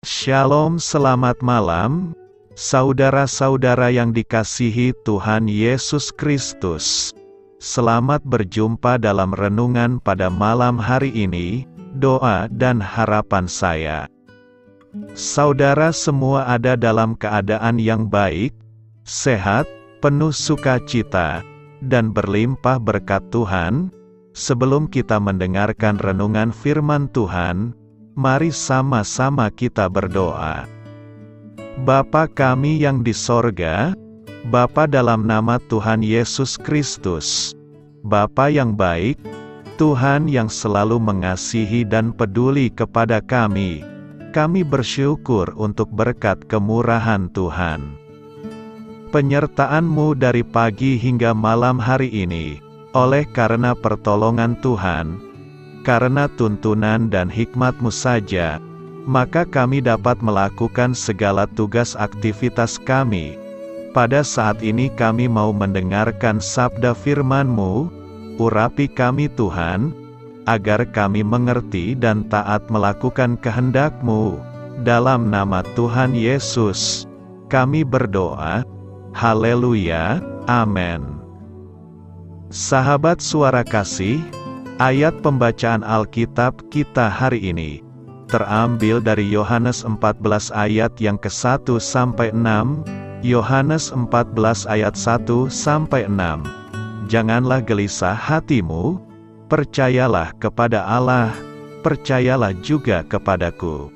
Shalom, selamat malam, saudara-saudara yang dikasihi Tuhan Yesus Kristus. Selamat berjumpa dalam renungan pada malam hari ini. Doa dan harapan saya, saudara semua ada dalam keadaan yang baik, sehat, penuh sukacita, dan berlimpah berkat Tuhan. Sebelum kita mendengarkan renungan firman Tuhan, mari sama-sama kita berdoa. Bapa kami yang di sorga, Bapa dalam nama Tuhan Yesus Kristus, Bapa yang baik, Tuhan yang selalu mengasihi dan peduli kepada kami bersyukur untuk berkat kemurahan Tuhan. Penyertaan-Mu dari pagi hingga malam hari ini, oleh karena pertolongan Tuhan, karena tuntunan dan hikmat-Mu saja, maka kami dapat melakukan segala tugas aktivitas kami. Pada saat ini kami mau mendengarkan sabda firman-Mu, urapi kami Tuhan, agar kami mengerti dan taat melakukan kehendak-Mu. Dalam nama Tuhan Yesus, kami berdoa. Haleluya, amin. Sahabat suara kasih, ayat pembacaan Alkitab kita hari ini terambil dari Yohanes 14 ayat yang ke-1 sampai 6, Yohanes 14 ayat 1 sampai 6. Janganlah gelisah hatimu, percayalah kepada Allah, percayalah juga kepadaku.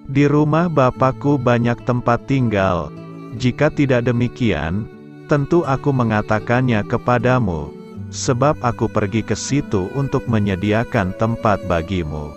Di rumah Bapa-Ku banyak tempat tinggal, jika tidak demikian, tentu aku mengatakannya kepadamu, sebab aku pergi ke situ untuk menyediakan tempat bagimu.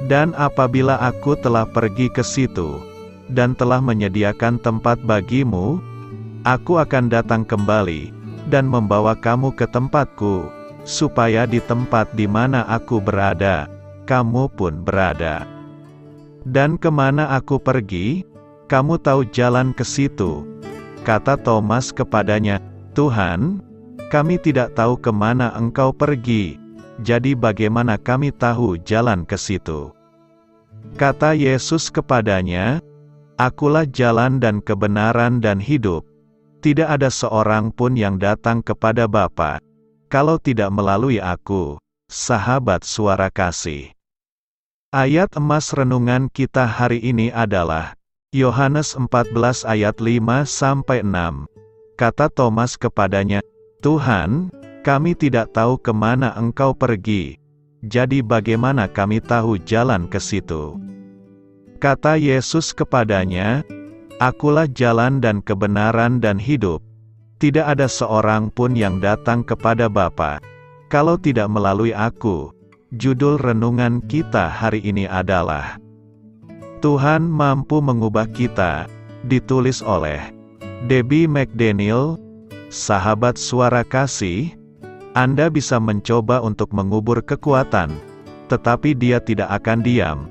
Dan apabila aku telah pergi ke situ, dan telah menyediakan tempat bagimu, aku akan datang kembali, dan membawa kamu ke tempatku, supaya di tempat di mana aku berada, kamu pun berada. Dan kemana aku pergi, kamu tahu jalan ke situ. Kata Thomas kepadanya, Tuhan, kami tidak tahu kemana Engkau pergi, jadi bagaimana kami tahu jalan ke situ? Kata Yesus kepadanya, Akulah jalan dan kebenaran dan hidup. Tidak ada seorang pun yang datang kepada Bapa, kalau tidak melalui aku. Sahabat suara kasih. Ayat emas renungan kita hari ini adalah Yohanes 14 ayat 5-6. Kata Thomas kepadanya, Tuhan, kami tidak tahu kemana Engkau pergi, jadi bagaimana kami tahu jalan ke situ? Kata Yesus kepadanya, Akulah jalan dan kebenaran dan hidup. Tidak ada seorang pun yang datang kepada Bapa, kalau tidak melalui aku. Judul renungan kita hari ini adalah Tuhan mampu mengubah kita, ditulis oleh Debbie McDaniel. Sahabat suara kasih, Anda bisa mencoba untuk mengubur kekuatan, tetapi dia tidak akan diam.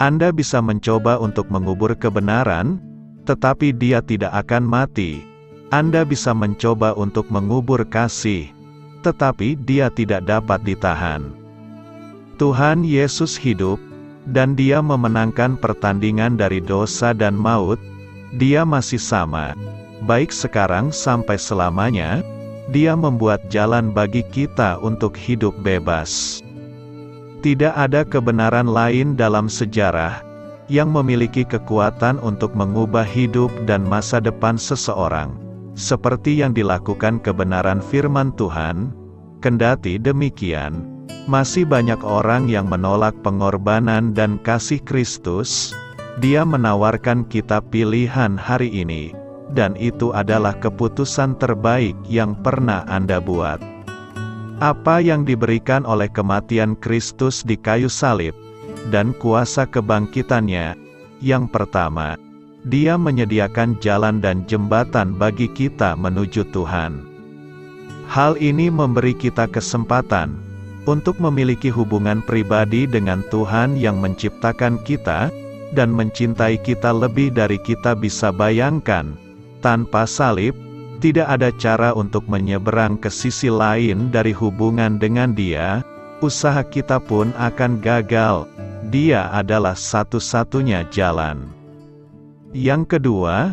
Anda bisa mencoba untuk mengubur kebenaran, tetapi dia tidak akan mati. Anda bisa mencoba untuk mengubur kasih, tetapi dia tidak dapat ditahan. Tuhan Yesus hidup, dan Dia memenangkan pertandingan dari dosa dan maut. Dia masih sama, baik sekarang sampai selamanya. Dia membuat jalan bagi kita untuk hidup bebas. Tidak ada kebenaran lain dalam sejarah yang memiliki kekuatan untuk mengubah hidup dan masa depan seseorang, seperti yang dilakukan kebenaran firman Tuhan. Kendati demikian, masih banyak orang yang menolak pengorbanan dan kasih Kristus. Dia menawarkan kita pilihan hari ini, dan itu adalah keputusan terbaik yang pernah Anda buat. Apa yang diberikan oleh kematian Kristus di kayu salib, dan kuasa kebangkitannya? Yang pertama, Dia menyediakan jalan dan jembatan bagi kita menuju Tuhan. Hal ini memberi kita kesempatan untuk memiliki hubungan pribadi dengan Tuhan yang menciptakan kita, dan mencintai kita lebih dari kita bisa bayangkan. Tanpa salib, tidak ada cara untuk menyeberang ke sisi lain dari hubungan dengan Dia. Usaha kita pun akan gagal, Dia adalah satu-satunya jalan. Yang kedua,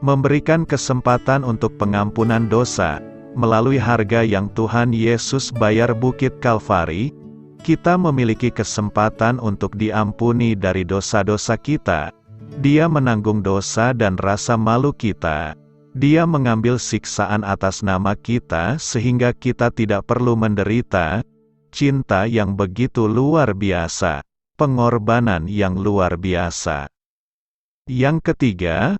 memberikan kesempatan untuk pengampunan dosa. Melalui harga yang Tuhan Yesus bayar Bukit Kalvari, kita memiliki kesempatan untuk diampuni dari dosa-dosa kita. Dia menanggung dosa dan rasa malu kita. Dia mengambil siksaan atas nama kita sehingga kita tidak perlu menderita. Cinta yang begitu luar biasa, pengorbanan yang luar biasa. Yang ketiga,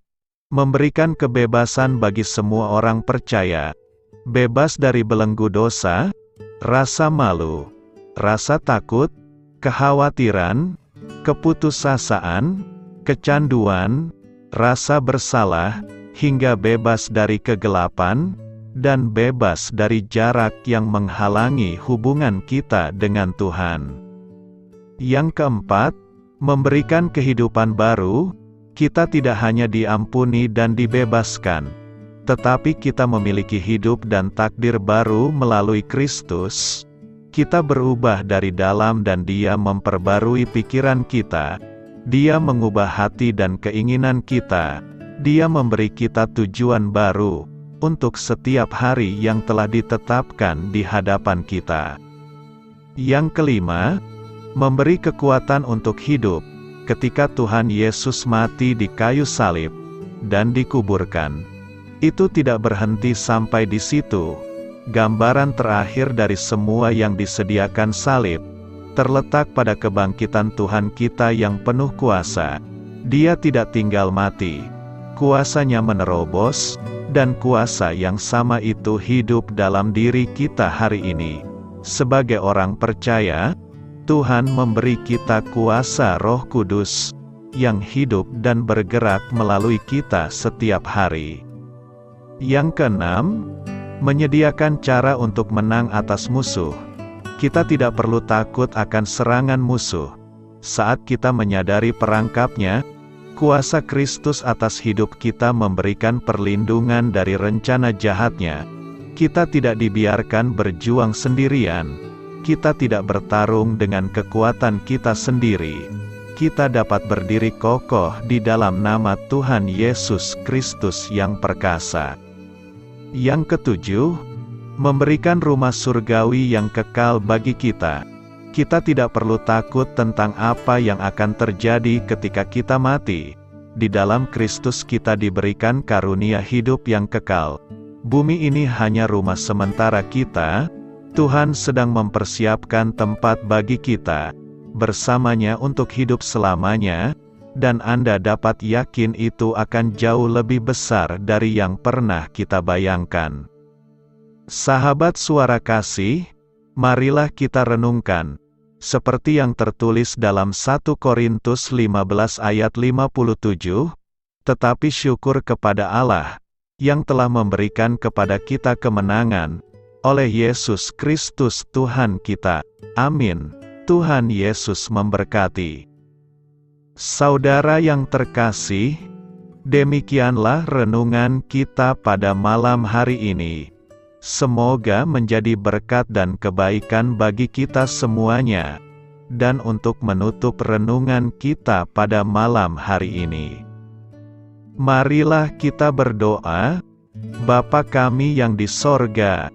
memberikan kebebasan bagi semua orang percaya. Bebas dari belenggu dosa, rasa malu, rasa takut, kekhawatiran, keputusasaan, kecanduan, rasa bersalah, hingga bebas dari kegelapan, dan bebas dari jarak yang menghalangi hubungan kita dengan Tuhan. Yang keempat, memberikan kehidupan baru. Kita tidak hanya diampuni dan dibebaskan, tetapi kita memiliki hidup dan takdir baru melalui Kristus. Kita berubah dari dalam dan Dia memperbarui pikiran kita. Dia mengubah hati dan keinginan kita. Dia memberi kita tujuan baru untuk setiap hari yang telah ditetapkan di hadapan kita. Yang kelima, memberi kekuatan untuk hidup. Ketika Tuhan Yesus mati di kayu salib dan dikuburkan, itu tidak berhenti sampai di situ. Gambaran terakhir dari semua yang disediakan salib terletak pada kebangkitan Tuhan kita yang penuh kuasa. Dia tidak tinggal mati. Kuasanya menerobos, dan kuasa yang sama itu hidup dalam diri kita hari ini. Sebagai orang percaya, Tuhan memberi kita kuasa Roh Kudus yang hidup dan bergerak melalui kita setiap hari. Yang keenam, menyediakan cara untuk menang atas musuh. Kita tidak perlu takut akan serangan musuh. Saat kita menyadari perangkapnya, kuasa Kristus atas hidup kita memberikan perlindungan dari rencana jahatnya. Kita tidak dibiarkan berjuang sendirian. Kita tidak bertarung dengan kekuatan kita sendiri. Kita dapat berdiri kokoh di dalam nama Tuhan Yesus Kristus yang perkasa. Yang ketujuh, memberikan rumah surgawi yang kekal bagi kita. Kita tidak perlu takut tentang apa yang akan terjadi ketika kita mati. Di dalam Kristus kita diberikan karunia hidup yang kekal. Bumi ini hanya rumah sementara kita. Tuhan sedang mempersiapkan tempat bagi kita bersamanya untuk hidup selamanya, dan Anda dapat yakin itu akan jauh lebih besar dari yang pernah kita bayangkan. Sahabat Suara Kasih, marilah kita renungkan, seperti yang tertulis dalam 1 Korintus 15 ayat 57, tetapi syukur kepada Allah, yang telah memberikan kepada kita kemenangan, oleh Yesus Kristus Tuhan kita. Amin. Tuhan Yesus memberkati. Saudara yang terkasih, demikianlah renungan kita pada malam hari ini. Semoga menjadi berkat dan kebaikan bagi kita semuanya. Dan untuk menutup renungan kita pada malam hari ini, marilah kita berdoa. Bapa kami yang di sorga,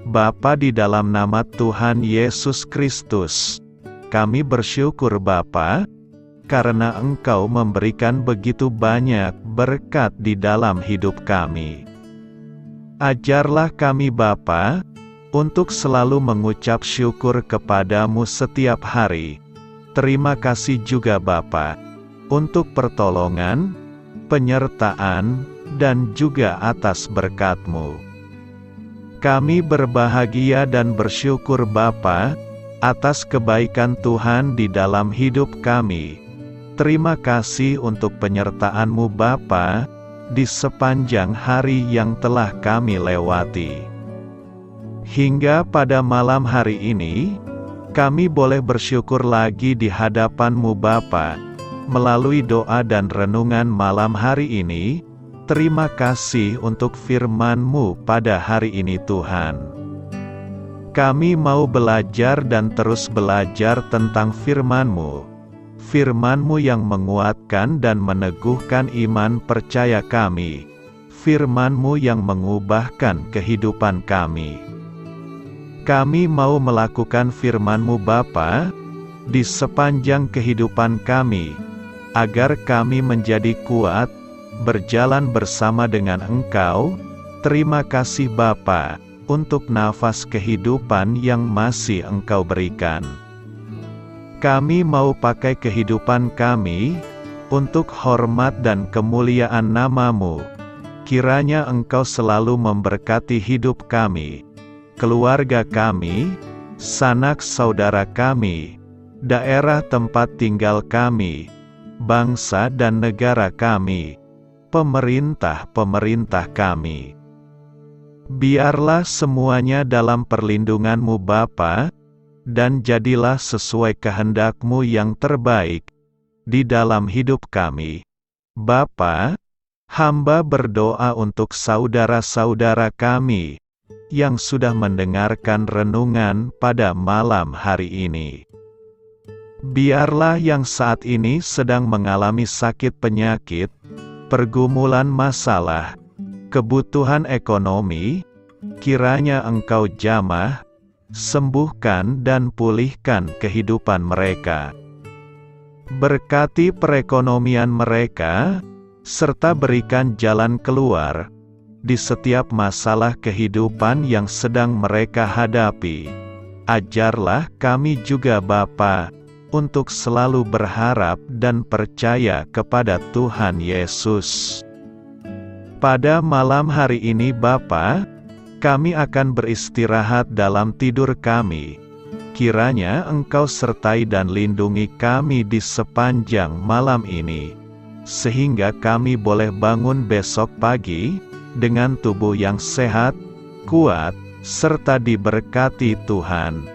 Bapa, di dalam nama Tuhan Yesus Kristus, kami bersyukur Bapa, karena Engkau memberikan begitu banyak berkat di dalam hidup kami. Ajarlah kami Bapa, untuk selalu mengucap syukur kepadamu setiap hari. Terima kasih juga Bapa, untuk pertolongan, penyertaan, dan juga atas berkat-Mu. Kami berbahagia dan bersyukur Bapa, atas kebaikan Tuhan di dalam hidup kami. Terima kasih untuk penyertaan-Mu Bapa, di sepanjang hari yang telah kami lewati. Hingga pada malam hari ini, kami boleh bersyukur lagi di hadapan-Mu Bapa, melalui doa dan renungan malam hari ini. Terima kasih untuk firman-Mu pada hari ini Tuhan. Kami mau belajar dan terus belajar tentang firman-Mu. Firman-Mu yang menguatkan dan meneguhkan iman percaya kami. Firman-Mu yang mengubahkan kehidupan kami. Kami mau melakukan firman-Mu Bapa, di sepanjang kehidupan kami, agar kami menjadi kuat, berjalan bersama dengan Engkau. Terima kasih Bapa, untuk nafas kehidupan yang masih Engkau berikan. Kami mau pakai kehidupan kami, untuk hormat dan kemuliaan nama-Mu. Kiranya Engkau selalu memberkati hidup kami, keluarga kami, sanak saudara kami, daerah tempat tinggal kami, bangsa dan negara kami, pemerintah-pemerintah kami. Biarlah semuanya dalam perlindungan-Mu Bapa, dan jadilah sesuai kehendak-Mu yang terbaik, di dalam hidup kami. Bapa, hamba berdoa untuk saudara-saudara kami, yang sudah mendengarkan renungan pada malam hari ini. Biarlah yang saat ini sedang mengalami sakit penyakit, pergumulan masalah, kebutuhan ekonomi, kiranya Engkau jamah, sembuhkan dan pulihkan kehidupan mereka. Berkati perekonomian mereka, serta berikan jalan keluar, di setiap masalah kehidupan yang sedang mereka hadapi. Ajarlah kami juga Bapa, untuk selalu berharap dan percaya kepada Tuhan Yesus. Pada malam hari ini Bapa, kami akan beristirahat dalam tidur kami. Kiranya Engkau sertai dan lindungi kami di sepanjang malam ini, sehingga kami boleh bangun besok pagi, dengan tubuh yang sehat, kuat, serta diberkati Tuhan.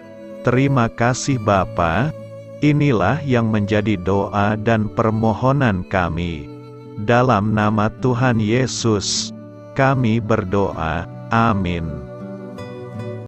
Terima kasih Bapa. Inilah yang menjadi doa dan permohonan kami. Dalam nama Tuhan Yesus, kami berdoa. Amin.